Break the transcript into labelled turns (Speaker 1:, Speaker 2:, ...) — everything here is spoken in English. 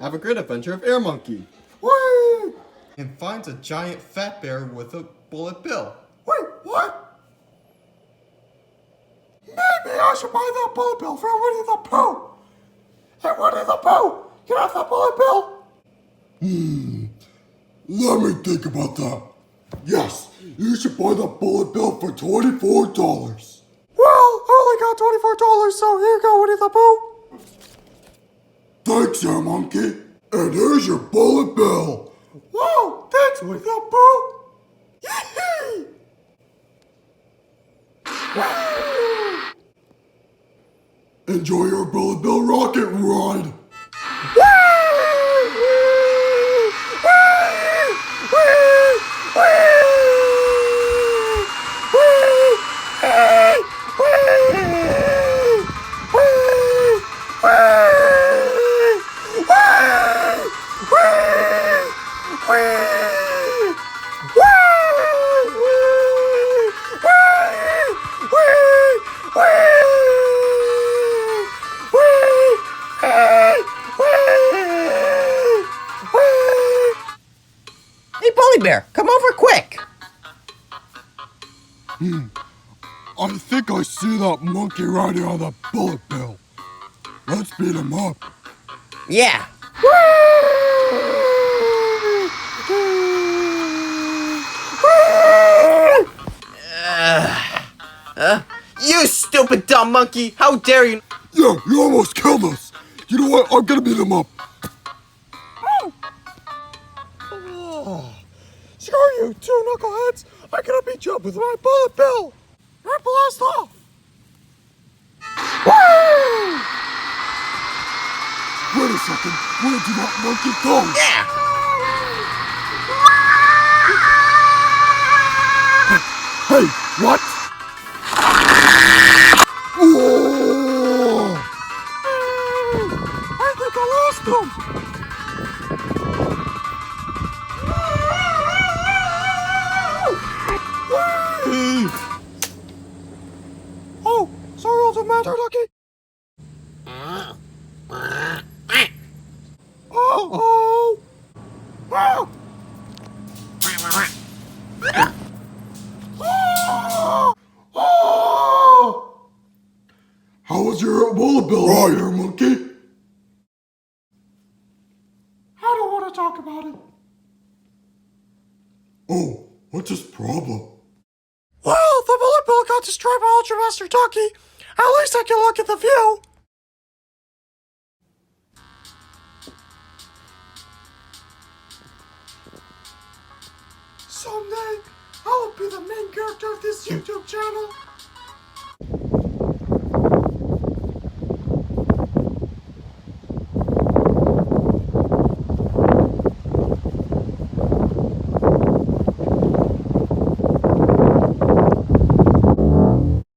Speaker 1: Have a great adventure of Air Monkey. Whee! And finds a giant fat bear with a bullet bill.
Speaker 2: Wait, what? Maybe I should buy that bullet bill for Winnie the Pooh. Hey, Winnie the Pooh, can I have that bullet bill? Let me think about that. Yes, you should buy that bullet bill for $24. Well, I only got $24, so here you go, Winnie the Pooh. Thanks, Air Monkey. And here's your bullet bill. Whoa, thanks, Winnie the Pooh. Yee-hee! Enjoy your bullet bill rocket ride.
Speaker 3: Hey, Bully Bear, come over quick!
Speaker 2: I think I see that monkey riding on the bullet bill. Let's beat him up.
Speaker 3: Yeah. You stupid dumb monkey! How dare you!
Speaker 2: Yeah, you almost killed us. You know what? I'm gonna beat him up. Screw you, two knuckleheads! I'm gonna beat you up with my bullet bill! And blast off! Woo! Wait a second, where did that monkey go?
Speaker 3: Yeah!
Speaker 2: Hey, what? Whoa! I think I lost him! Oh, sorry, old Master Ducky. Oh! Ah! Oh! How was your bullet bill rider, monkey? I don't want to talk about it. Oh, what's his problem? Well, the bullet bill got destroyed by Ultra Master Ducky. At least I can look at the view. Someday, I'll be the main character of this YouTube channel.